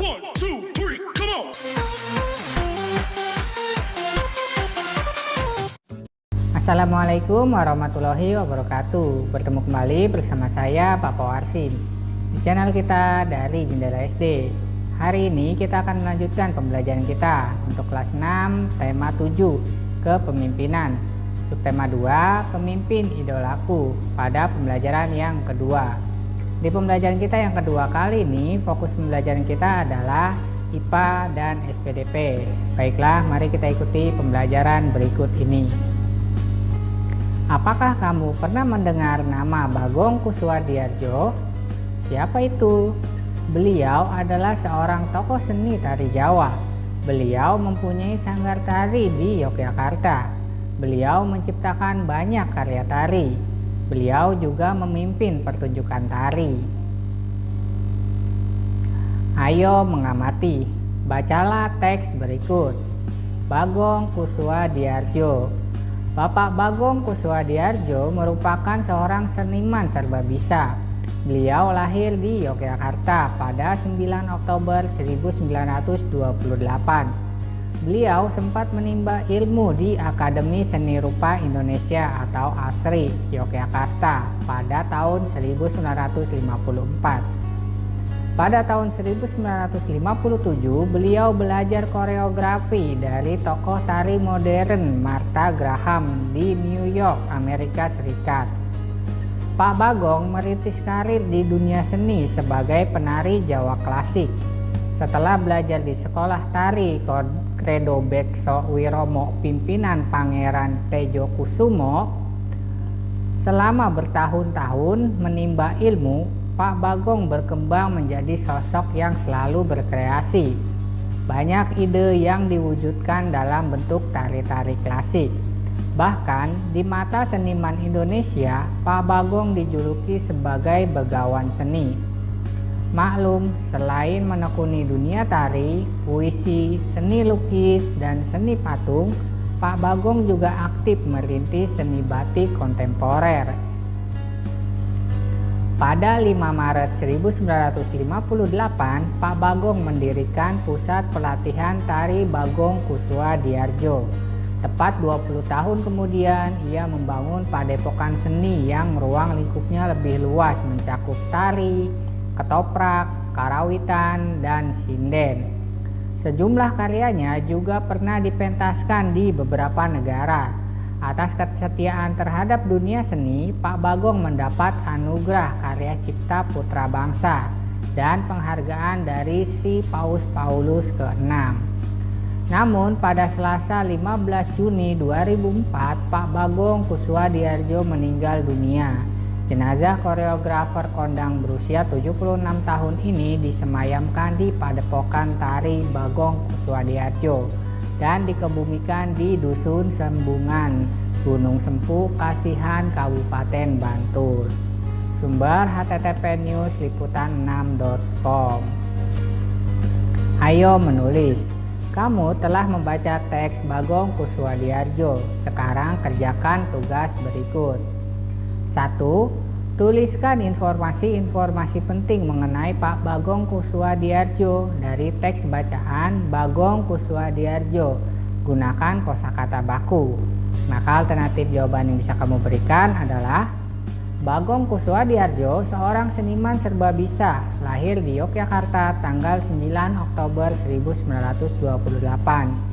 One, two, three, come on. Assalamualaikum warahmatullahi wabarakatuh. Bertemu kembali bersama saya Pak Warsin di channel kita dari Jendela SD. Hari ini kita akan melanjutkan pembelajaran kita untuk kelas 6 tema 7 kepemimpinan, subtema 2 pemimpin idolaku pada pembelajaran yang kedua. Di pembelajaran kita yang kedua kali ini, fokus pembelajaran kita adalah IPA dan SPDP. Baiklah, mari kita ikuti pembelajaran berikut ini. Apakah kamu pernah mendengar nama Bagong Kussuadiardja? Siapa itu? Beliau adalah seorang tokoh seni tari Jawa. Beliau mempunyai sanggar tari di Yogyakarta. Beliau menciptakan banyak karya tari. Beliau juga memimpin pertunjukan tari. Ayo mengamati. Bacalah teks berikut. Bagong Kussuadiardja. Bapak Bagong Kussuadiardja merupakan seorang seniman serbabisa. Beliau lahir di Yogyakarta pada 9 Oktober 1928. Beliau sempat menimba ilmu di Akademi Seni Rupa Indonesia atau ASRI Yogyakarta pada tahun 1954. Pada tahun 1957 beliau belajar koreografi dari tokoh tari modern Martha Graham di New York, Amerika Serikat. Pak Bagong merintis karir di dunia seni sebagai penari Jawa klasik. Setelah belajar di sekolah tari Credo Bekso Wiromo pimpinan Pangeran Tejokusumo, selama bertahun-tahun menimba ilmu, Pak Bagong berkembang menjadi sosok yang selalu berkreasi. Banyak ide yang diwujudkan dalam bentuk tari-tari klasik. Bahkan di mata seniman Indonesia, Pak Bagong dijuluki sebagai begawan seni. Maklum, selain menekuni dunia tari, puisi, seni lukis, dan seni patung, Pak Bagong juga aktif merintis seni batik kontemporer. Pada 5 Maret 1958, Pak Bagong mendirikan Pusat Pelatihan Tari Bagong Kussuadiardja. Tepat 20 tahun kemudian, ia membangun padepokan seni yang ruang lingkupnya lebih luas, mencakup tari, ketoprak, karawitan, dan sinden. Sejumlah karyanya juga pernah dipentaskan di beberapa negara. Atas kesetiaan terhadap dunia seni, Pak Bagong mendapat anugerah Karya Cipta Putra Bangsa dan penghargaan dari Sri Paus Paulus ke-6. Namun pada Selasa 15 Juni 2004, Pak Bagong Kussuadiardja meninggal dunia. Jenazah koreografer kondang berusia 76 tahun ini disemayamkan di Padepokan Tari Bagong Kussuadiardja dan dikebumikan di Dusun Sembungan, Gunung Sempu, Kasihan, Kabupaten Bantul. Sumber http://newsliputan6.com. Ayo menulis. Kamu telah membaca teks Bagong Kussuadiardja. Sekarang kerjakan tugas berikut. 1. Tuliskan informasi-informasi penting mengenai Pak Bagong Kussuadiardja dari teks bacaan Bagong Kussuadiardja. Gunakan kosakata baku. Maka alternatif jawaban yang bisa kamu berikan adalah Bagong Kussuadiardja seorang seniman serbabisa, lahir di Yogyakarta tanggal 9 Oktober 1928.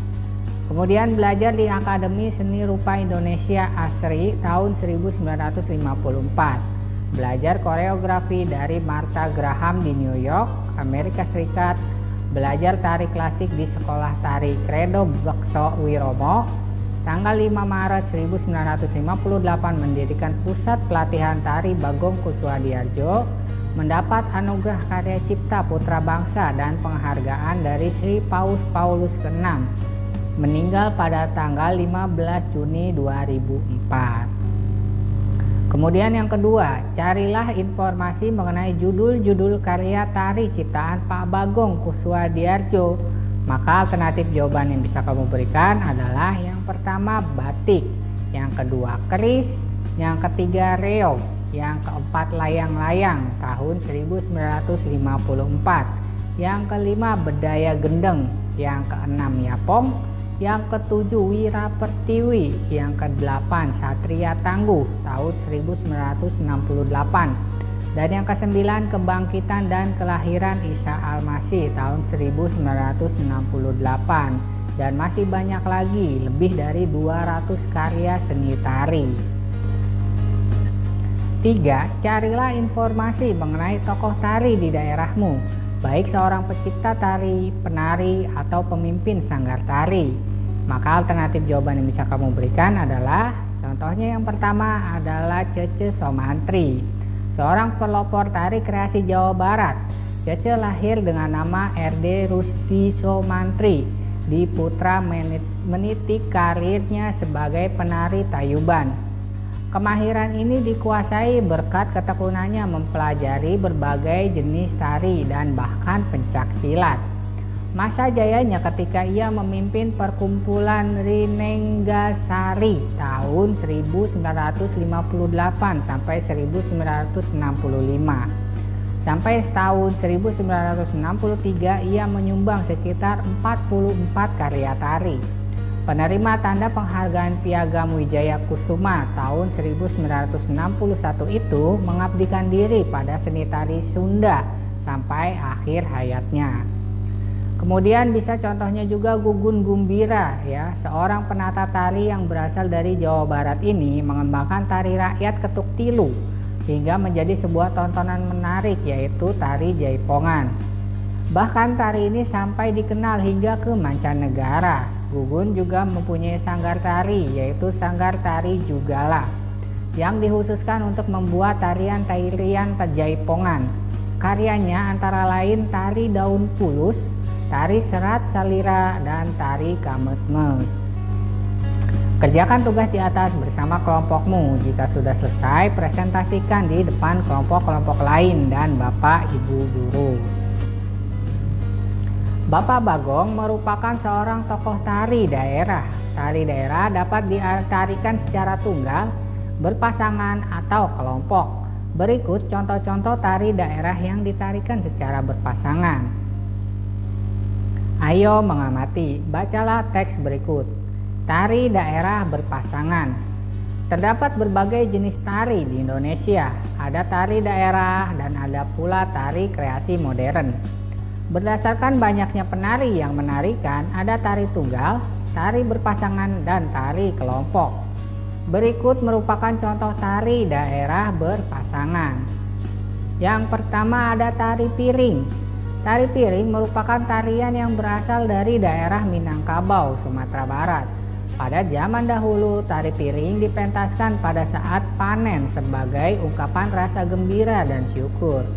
Kemudian belajar di Akademi Seni Rupa Indonesia ASRI tahun 1954. Belajar koreografi dari Martha Graham di New York, Amerika Serikat. Belajar tari klasik di Sekolah Tari Credo Bekso Wiromo. Tanggal 5 Maret 1958 mendirikan Pusat Pelatihan Tari Bagong Kussuadiardja. Mendapat anugerah Karya Cipta Putra Bangsa dan penghargaan dari Sri Paus Paulus ke-6. Meninggal pada tanggal 15 Juni 2004. Kemudian yang kedua, carilah informasi mengenai judul-judul karya tari ciptaan Pak Bagong Kussuadiardja. Maka alternatif jawaban yang bisa kamu berikan adalah yang pertama batik, yang kedua keris, yang ketiga reog, yang keempat layang-layang tahun 1954, Yang kelima Bedaya Gendeng. Yang keenam Yapong. Yang ketujuh Wira Pertiwi. Yang kedelapan Satria Tangguh tahun 1968. Dan yang kesembilan Kebangkitan dan Kelahiran Isa Al-Masih tahun 1968. Dan masih banyak lagi, lebih dari 200 karya seni tari. 3. Carilah informasi mengenai tokoh tari di daerahmu, baik seorang pencipta tari, penari, atau pemimpin sanggar tari. Maka alternatif jawaban yang bisa kamu berikan adalah, contohnya yang pertama adalah Cece Somantri, seorang pelopor tari kreasi Jawa Barat. Cece lahir dengan nama RD Rusdi Somantri. Di Putra meniti karirnya sebagai penari tayuban. Kemahiran ini dikuasai berkat ketekunannya mempelajari berbagai jenis tari dan bahkan pencak silat. Masa jayanya ketika ia memimpin perkumpulan Rinenggasari tahun 1958 sampai 1965. Sampai tahun 1963 ia menyumbang sekitar 44 karya tari. Penerima tanda penghargaan Piagam Wijaya Kusuma tahun 1961 itu mengabdikan diri pada seni tari Sunda sampai akhir hayatnya. Kemudian bisa contohnya juga Gugun Gumbira, ya, seorang penata tari yang berasal dari Jawa Barat ini mengembangkan tari rakyat ketuk tilu hingga menjadi sebuah tontonan menarik, yaitu tari Jaipongan. Bahkan tari ini sampai dikenal hingga ke mancanegara. Gugun juga mempunyai sanggar tari, yaitu Sanggar Tari Jugala, yang dikhususkan untuk membuat tarian-tarian Jaipongan. Karyanya antara lain tari Daun Pulus, tari Serat Salira, dan tari Kametmet. Kerjakan tugas di atas bersama kelompokmu. Jika sudah selesai, presentasikan di depan kelompok-kelompok lain dan Bapak Ibu guru. Bapak Bagong merupakan seorang tokoh tari daerah. Tari daerah dapat ditarikan secara tunggal, berpasangan, atau kelompok. Berikut contoh-contoh tari daerah yang ditarikan secara berpasangan. Ayo mengamati, bacalah teks berikut. Tari daerah berpasangan. Terdapat berbagai jenis tari di Indonesia. Ada tari daerah dan ada pula tari kreasi modern. Berdasarkan banyaknya penari yang menarikan, ada tari tunggal, tari berpasangan, dan tari kelompok. Berikut merupakan contoh tari daerah berpasangan. Yang pertama ada tari piring. Tari piring merupakan tarian yang berasal dari daerah Minangkabau, Sumatera Barat. Pada zaman dahulu, tari piring dipentaskan pada saat panen sebagai ungkapan rasa gembira dan syukur.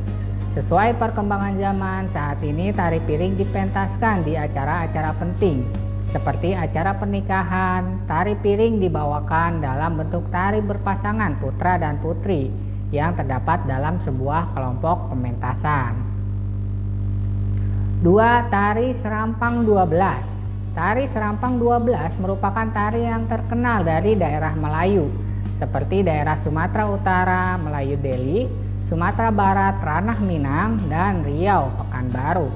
Sesuai perkembangan zaman, saat ini tari piring dipentaskan di acara-acara penting, seperti acara pernikahan. Tari piring dibawakan dalam bentuk tari berpasangan putra dan putri yang terdapat dalam sebuah kelompok pementasan. 2. Tari Serampang 12. Tari Serampang 12 merupakan tari yang terkenal dari daerah Melayu, seperti daerah Sumatera Utara, Melayu Deli, Sumatera Barat, Ranah Minang, dan Riau, Pekanbaru.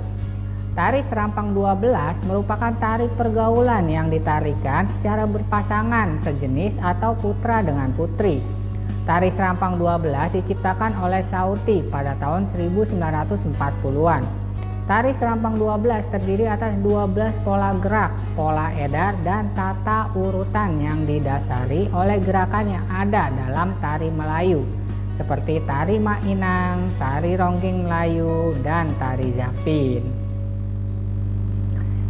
Tari Serampang 12 merupakan tari pergaulan yang ditarikan secara berpasangan sejenis atau putra dengan putri. Tari Serampang 12 diciptakan oleh Sauti pada tahun 1940-an. Tari Serampang 12 terdiri atas 12 pola gerak, pola edar, dan tata urutan yang didasari oleh gerakan yang ada dalam tari Melayu, seperti tari Mainang, tari Ronggeng Melayu, dan tari Zapin.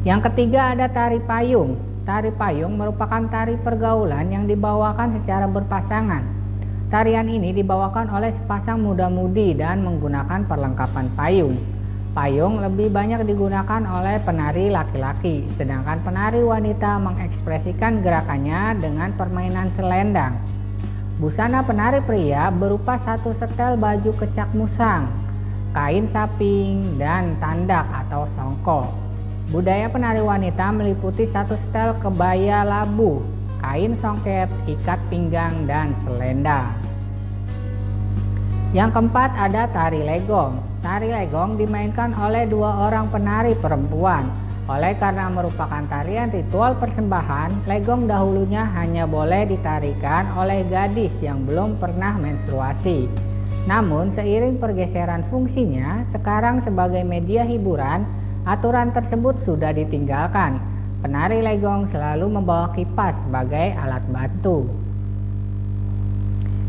Yang ketiga ada tari payung. Tari payung merupakan tari pergaulan yang dibawakan secara berpasangan. Tarian ini dibawakan oleh sepasang muda-mudi dan menggunakan perlengkapan payung. Payung lebih banyak digunakan oleh penari laki-laki, sedangkan penari wanita mengekspresikan gerakannya dengan permainan selendang. Busana penari pria berupa satu setel baju kecak musang, kain saping, dan tandak atau songkok. Budaya penari wanita meliputi satu setel kebaya labu, kain songket, ikat pinggang, dan selendang. Yang keempat ada tari legong. Tari legong dimainkan oleh 2 orang penari perempuan. Oleh karena merupakan tarian ritual persembahan, legong dahulunya hanya boleh ditarikan oleh gadis yang belum pernah menstruasi. Namun seiring pergeseran fungsinya, sekarang sebagai media hiburan, aturan tersebut sudah ditinggalkan. Penari legong selalu membawa kipas sebagai alat bantu.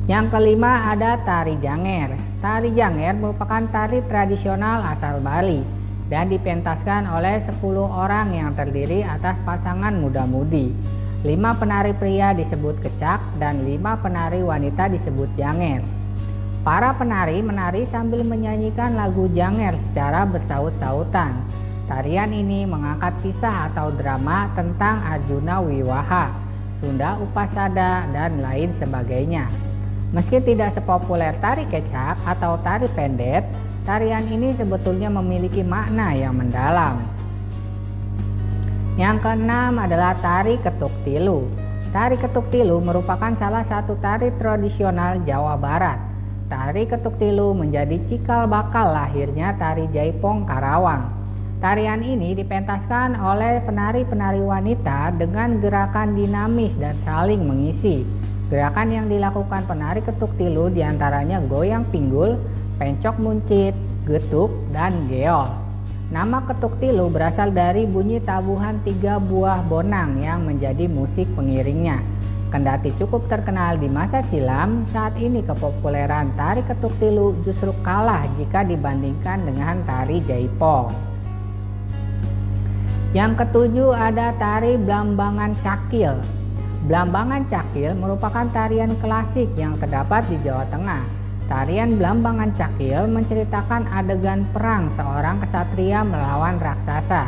Yang kelima ada tari janger. Tari janger merupakan tari tradisional asal Bali dan dipentaskan oleh 10 orang yang terdiri atas pasangan muda-mudi. 5 penari pria disebut kecak dan 5 penari wanita disebut janger. Para penari menari sambil menyanyikan lagu janger secara bersaut-sautan. Tarian ini mengangkat kisah atau drama tentang Arjuna Wiwaha, Sunda Upasada, dan lain sebagainya. Meski tidak sepopuler tari kecak atau tari pendet, tarian ini sebetulnya memiliki makna yang mendalam. Yang keenam adalah tari ketuk tilu. Tari ketuk tilu merupakan salah satu tari tradisional Jawa Barat. Tari ketuk tilu menjadi cikal bakal lahirnya tari Jaipong Karawang. Tarian ini dipentaskan oleh penari-penari wanita dengan gerakan dinamis dan saling mengisi. Gerakan yang dilakukan penari ketuk tilu diantaranya goyang pinggul, pencok muncit, getuk, dan geol. Nama ketuk tilu berasal dari bunyi tabuhan 3 buah bonang yang menjadi musik pengiringnya. Kendati cukup terkenal di masa silam, saat ini kepopuleran tari ketuk tilu justru kalah jika dibandingkan dengan tari Jaipong. Yang ketujuh ada tari Blambangan Cakil. Blambangan Cakil merupakan tarian klasik yang terdapat di Jawa Tengah. Tarian Blambangan Cakil menceritakan adegan perang seorang kesatria melawan raksasa.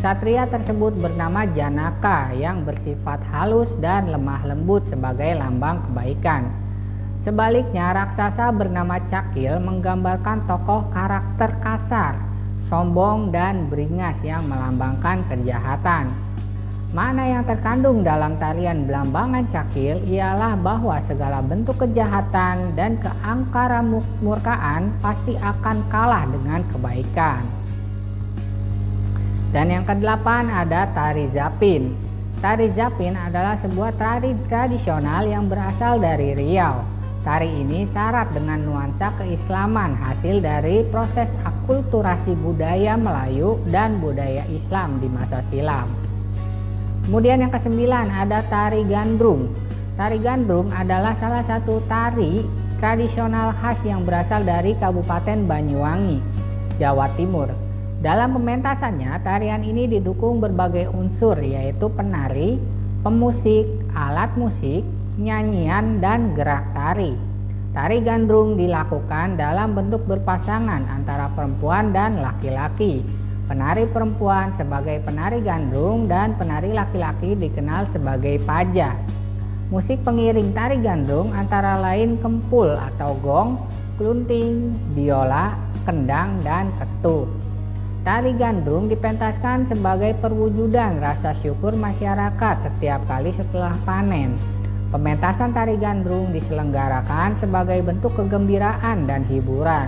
Satria tersebut bernama Janaka yang bersifat halus dan lemah lembut sebagai lambang kebaikan. Sebaliknya, raksasa bernama Cakil menggambarkan tokoh karakter kasar, sombong, dan beringas yang melambangkan kejahatan. Makna yang terkandung dalam tarian Blambangan Cakil ialah bahwa segala bentuk kejahatan dan keangkara-murkaan pasti akan kalah dengan kebaikan. Dan yang kedelapan ada tari Zapin. Tari Zapin adalah sebuah tari tradisional yang berasal dari Riau. Tari ini syarat dengan nuansa keislaman hasil dari proses akulturasi budaya Melayu dan budaya Islam di masa silam. Kemudian yang kesembilan ada tari gandrung. Tari gandrung adalah salah satu tari tradisional khas yang berasal dari Kabupaten Banyuwangi, Jawa Timur. Dalam pementasannya, tarian ini didukung berbagai unsur yaitu penari, pemusik, alat musik, nyanyian, dan gerak tari. Tari gandrung dilakukan dalam bentuk berpasangan antara perempuan dan laki-laki. Penari perempuan sebagai penari gandrung dan penari laki-laki dikenal sebagai paja. Musik pengiring tari gandrung antara lain kempul atau gong, klunting, biola, kendang, dan ketuk. Tari gandrung dipentaskan sebagai perwujudan rasa syukur masyarakat setiap kali setelah panen. Pementasan tari gandrung diselenggarakan sebagai bentuk kegembiraan dan hiburan.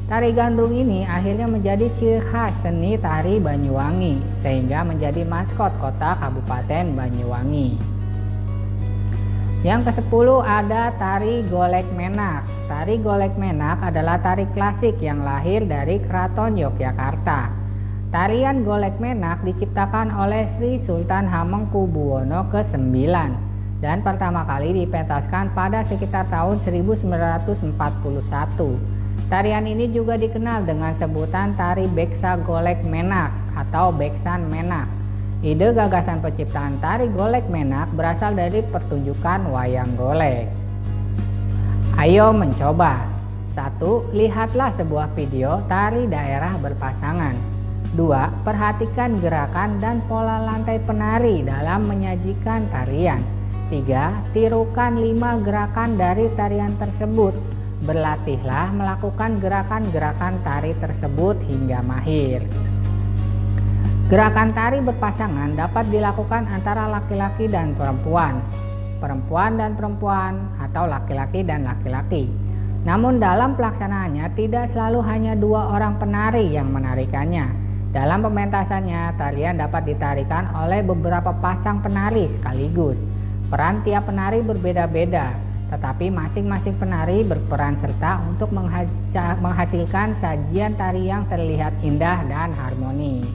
Tari gandrung ini akhirnya menjadi ciri khas seni tari Banyuwangi, sehingga menjadi maskot kota Kabupaten Banyuwangi. Yang ke-10 ada tari Golek Menak. Tari Golek Menak adalah tari klasik yang lahir dari Keraton Yogyakarta. Tarian Golek Menak diciptakan oleh Sri Sultan Hamengkubuwono ke-9 dan pertama kali dipentaskan pada sekitar tahun 1941. Tarian ini juga dikenal dengan sebutan tari Beksa Golek Menak atau Beksan Menak. Ide gagasan penciptaan tari Golek Menak berasal dari pertunjukan wayang golek. Ayo mencoba. 1. Lihatlah sebuah video tari daerah berpasangan. 2. Perhatikan gerakan dan pola lantai penari dalam menyajikan tarian. 3. Tirukan 5 gerakan dari tarian tersebut. Berlatihlah melakukan gerakan-gerakan tari tersebut hingga mahir. Gerakan tari berpasangan dapat dilakukan antara laki-laki dan perempuan, perempuan dan perempuan, atau laki-laki dan laki-laki. Namun dalam pelaksanaannya tidak selalu hanya 2 orang penari yang menarikannya. Dalam pementasannya, tarian dapat ditarikan oleh beberapa pasang penari sekaligus. Peran tiap penari berbeda-beda, tetapi masing-masing penari berperan serta untuk menghasilkan sajian tari yang terlihat indah dan harmoni.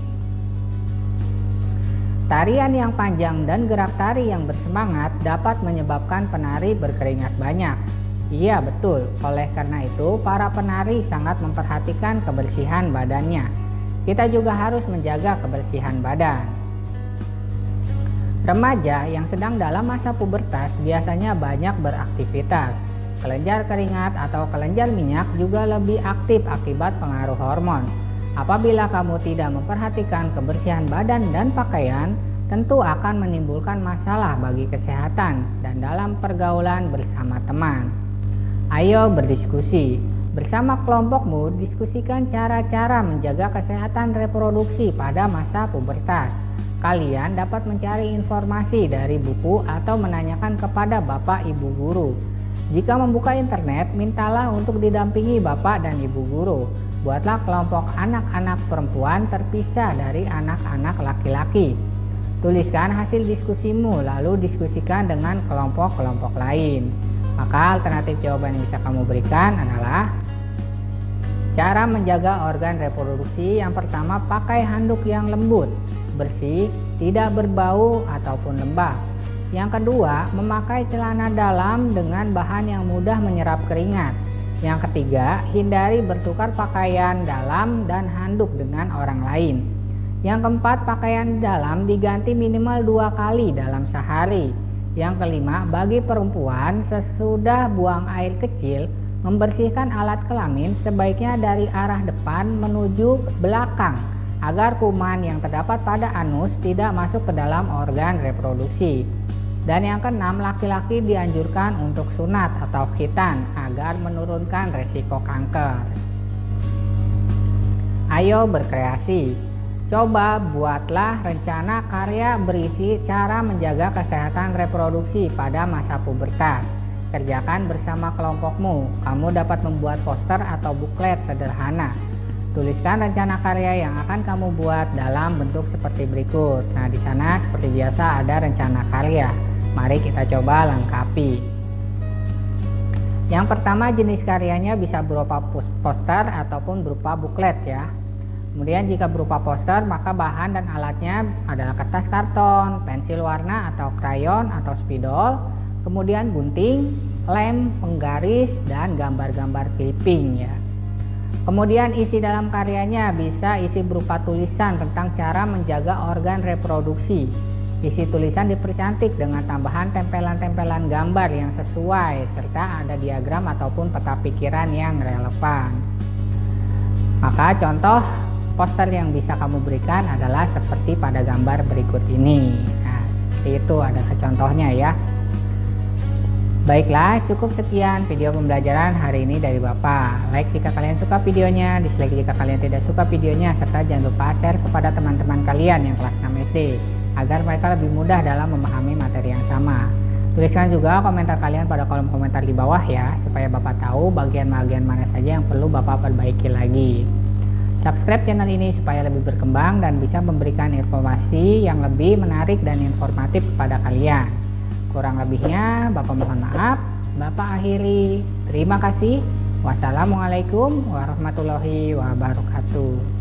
Tarian yang panjang dan gerak tari yang bersemangat dapat menyebabkan penari berkeringat banyak. Iya betul, oleh karena itu para penari sangat memperhatikan kebersihan badannya. Kita juga harus menjaga kebersihan badan. Remaja yang sedang dalam masa pubertas biasanya banyak beraktivitas. Kelenjar keringat atau kelenjar minyak juga lebih aktif akibat pengaruh hormon. Apabila kamu tidak memperhatikan kebersihan badan dan pakaian, tentu akan menimbulkan masalah bagi kesehatan dan dalam pergaulan bersama teman. Ayo berdiskusi. Bersama kelompokmu, diskusikan cara-cara menjaga kesehatan reproduksi pada masa pubertas. Kalian dapat mencari informasi dari buku atau menanyakan kepada bapak ibu guru. Jika membuka internet, mintalah untuk didampingi bapak dan ibu guru. Buatlah kelompok anak-anak perempuan terpisah dari anak-anak laki-laki. Tuliskan hasil diskusimu lalu diskusikan dengan kelompok-kelompok lain. Maka alternatif jawaban yang bisa kamu berikan adalah cara menjaga organ reproduksi. Yang pertama, pakai handuk yang lembut, bersih, tidak berbau ataupun lembab. Yang kedua, memakai celana dalam dengan bahan yang mudah menyerap keringat. Yang ketiga, hindari bertukar pakaian dalam dan handuk dengan orang lain. Yang keempat, pakaian dalam diganti minimal 2 kali dalam sehari. Yang kelima, bagi perempuan sesudah buang air kecil, membersihkan alat kelamin sebaiknya dari arah depan menuju belakang agar kuman yang terdapat pada anus tidak masuk ke dalam organ reproduksi. Dan yang keenam, laki-laki dianjurkan untuk sunat atau khitan agar menurunkan resiko kanker. Ayo berkreasi. Coba buatlah rencana karya berisi cara menjaga kesehatan reproduksi pada masa pubertas. Kerjakan bersama kelompokmu. Kamu dapat membuat poster atau buklet sederhana. Tuliskan rencana karya yang akan kamu buat dalam bentuk seperti berikut. Nah, di sana seperti biasa ada rencana karya. Mari kita coba lengkapi. Yang pertama, jenis karyanya bisa berupa poster ataupun berupa buklet ya. Kemudian jika berupa poster, maka bahan dan alatnya adalah kertas karton, pensil warna atau krayon atau spidol, kemudian gunting, lem, penggaris, dan gambar-gambar clipping ya. Kemudian isi dalam karyanya bisa isi berupa tulisan tentang cara menjaga organ reproduksi. Isi tulisan dipercantik dengan tambahan tempelan-tempelan gambar yang sesuai serta ada diagram ataupun peta pikiran yang relevan. Maka contoh poster yang bisa kamu berikan adalah seperti pada gambar berikut ini. Nah, seperti itu ada contohnya ya. Baiklah, cukup sekian video pembelajaran hari ini dari Bapak. Like jika kalian suka videonya, dislike jika kalian tidak suka videonya, serta jangan lupa share kepada teman-teman kalian yang kelas 6 SD agar mereka lebih mudah dalam memahami materi yang sama. Tuliskan juga komentar kalian pada kolom komentar di bawah ya, supaya Bapak tahu bagian-bagian mana saja yang perlu Bapak perbaiki lagi. Subscribe channel ini supaya lebih berkembang dan bisa memberikan informasi yang lebih menarik dan informatif kepada kalian. Kurang lebihnya Bapak mohon maaf. Bapak akhiri. Terima kasih. Wassalamualaikum warahmatullahi wabarakatuh.